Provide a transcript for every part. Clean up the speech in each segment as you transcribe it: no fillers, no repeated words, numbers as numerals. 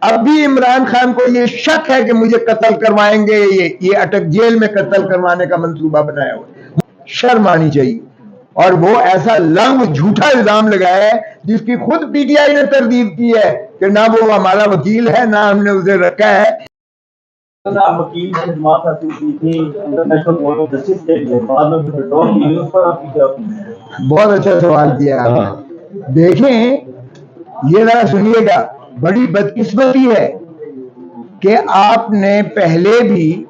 اب بھی عمران خان کو یہ شک ہے کہ مجھے قتل کروائیں گے، یہ اٹک جیل میں قتل کروانے کا منصوبہ بنایا ہوا، شرم آنی چاہیے۔ اور وہ ایسا لنگ جھوٹا الزام لگایا ہے جس کی خود پی ٹی آئی نے تردید کی ہے کہ نہ وہ ہمارا وکیل ہے، نہ ہم نے اسے رکھا ہے۔ بہت اچھا سوال کیا آپ نے۔ دیکھیں، یہ ذرا سنیے گا، بڑی بدقسمتی ہے کہ آپ نے پہلے بھی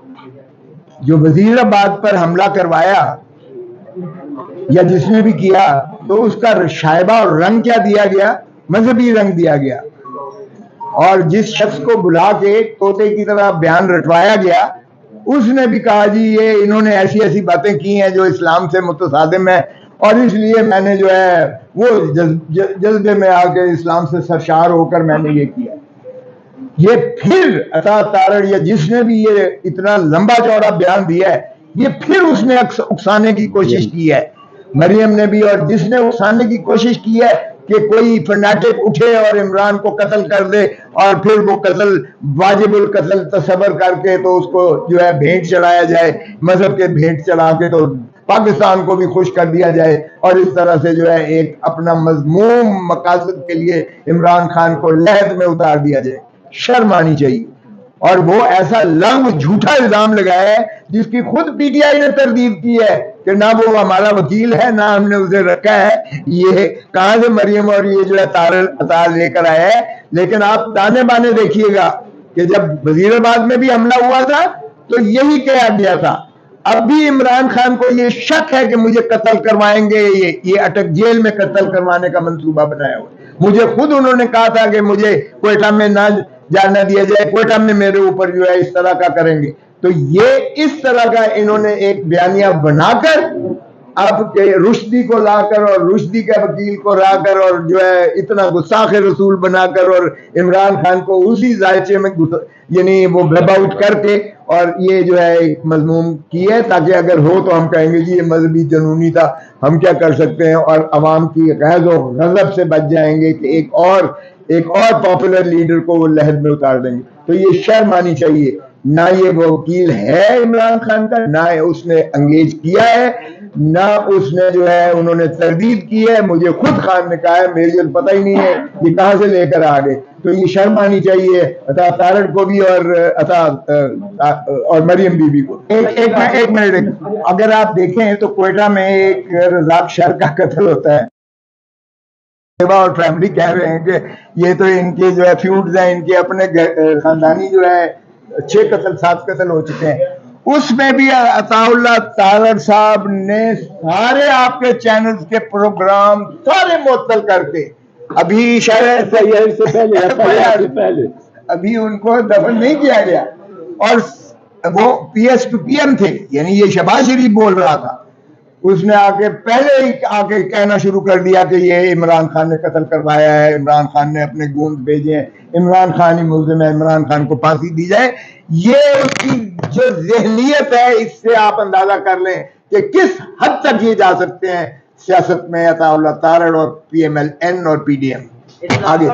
جو وزیر آباد پر حملہ کروایا یا جس نے بھی کیا تو اس کا شائبہ اور رنگ کیا دیا گیا؟ مذہبی رنگ دیا گیا، اور جس شخص کو بلا کے طوطے کی طرح بیان رٹوایا گیا اس نے بھی کہا جی یہ انہوں نے ایسی ایسی باتیں کی ہیں جو اسلام سے متصادم ہیں، اور اس لیے میں نے جو ہے وہ جذبے میں آ کے اسلام سے سرشار ہو کر میں نے یہ کیا۔ یہ پھر عطا تارڑ یا جس نے بھی یہ اتنا لمبا چوڑا بیان دیا ہے، یہ پھر اس نے اکسانے کی کوشش کی ہے، مریم نے بھی، اور جس نے اکسانے کی کوشش کی ہے کہ کوئی فناٹک اٹھے اور عمران کو قتل کر دے، اور پھر وہ قتل واجب القتل تصور کر کے تو اس کو جو ہے بھیٹ چڑھایا جائے، مذہب کے بھیٹ چڑھا کے تو پاکستان کو بھی خوش کر دیا جائے، اور اس طرح سے جو ہے ایک اپنا مذموم مقاصد کے لیے عمران خان کو لحد میں اتار دیا جائے۔ شرم آنی چاہیے۔ اور وہ ایسا لنگ جھوٹا الزام لگایا ہے جس کی خود پی ٹی آئی نے تردید کی ہے کہ نہ وہ ہمارا وکیل ہے، نہ ہم نے اسے رکھا ہے۔ یہ کہاں سے مریم اور یہ جو ہے تارڑ لے کر آیا ہے؟ لیکن آپ تانے بانے دیکھیے گا کہ جب وزیر آباد میں بھی حملہ ہوا تھا تو یہی کہا گیا تھا۔ اب بھی عمران خان کو یہ شک ہے کہ مجھے قتل کروائیں گے، یہ اٹک جیل میں قتل کروانے کا منصوبہ بنایا ہوا۔ مجھے خود انہوں نے کہا تھا کہ مجھے کوئٹہ میں نہ جانا دیا جائے، کوئٹہ میں میرے اوپر جو ہے اس طرح کا کریں گے۔ تو یہ اس طرح کا انہوں نے ایک بیانیہ بنا کر اب کہ رشدی کو لا کر اور رشدی کے وکیل کو لا کر اور جو ہے اتنا گستاخ رسول بنا کر اور عمران خان کو اسی ذائچے میں یعنی وہ ویب آؤٹ کر کے اور یہ جو ہے ایک مضمون کی ہے تاکہ اگر ہو تو ہم کہیں گے جی یہ مذہبی جنونی تھا، ہم کیا کر سکتے ہیں، اور عوام کی غیظ و غضب سے بچ جائیں گے کہ ایک اور پاپولر لیڈر کو وہ لحد میں اتار دیں گے۔ تو یہ شرم آنی چاہیے، نہ یہ وہ وکیل ہے عمران خان کا، نہ اس نے انگیج کیا ہے، نہ اس نے جو ہے انہوں نے تردید کی ہے۔ مجھے خود خان نے کہا ہے، میرے پتہ ہی نہیں ہے یہ کہاں سے لے کر آ گئے۔ تو یہ شرم آنی چاہیے عطا تارڑ کو بھی اور مریم بی بی کو۔ ایک منٹ، اگر آپ دیکھیں تو کوئٹہ میں ایک رزاق شر کا قتل ہوتا ہے اور فیملی کہہ رہے ہیں کہ یہ تو ان کے جو ہے فیوڈز ہیں، ان کے اپنے خاندانی جو ہے 6 قتل 7 قتل ہو چکے ہیں۔ اس میں بھی عطا اللہ تارڑ صاحب نے سارے آپ کے چینلز کے پروگرام سارے معطل کر کے ابھی شاید سے پہلے ابھی ان کو دفن نہیں کیا گیا، اور وہ P S to P M تھے، یعنی یہ شہباز شریف بول رہا تھا، اس نے پہلے ہی آ کے کہنا شروع کر دیا کہ یہ عمران خان نے قتل کروایا ہے، عمران خان نے اپنے گوند بھیجے ہیں، عمران خان ہی ملزم ہے، عمران خان کو پھانسی دی جائے۔ یہ اس کی جو ذہنیت ہے اس سے آپ اندازہ کر لیں کہ کس حد تک یہ جا سکتے ہیں سیاست میں عطا اللہ تارڑ اور پی ایم ایل این اور پی ڈی ایم۔ آگے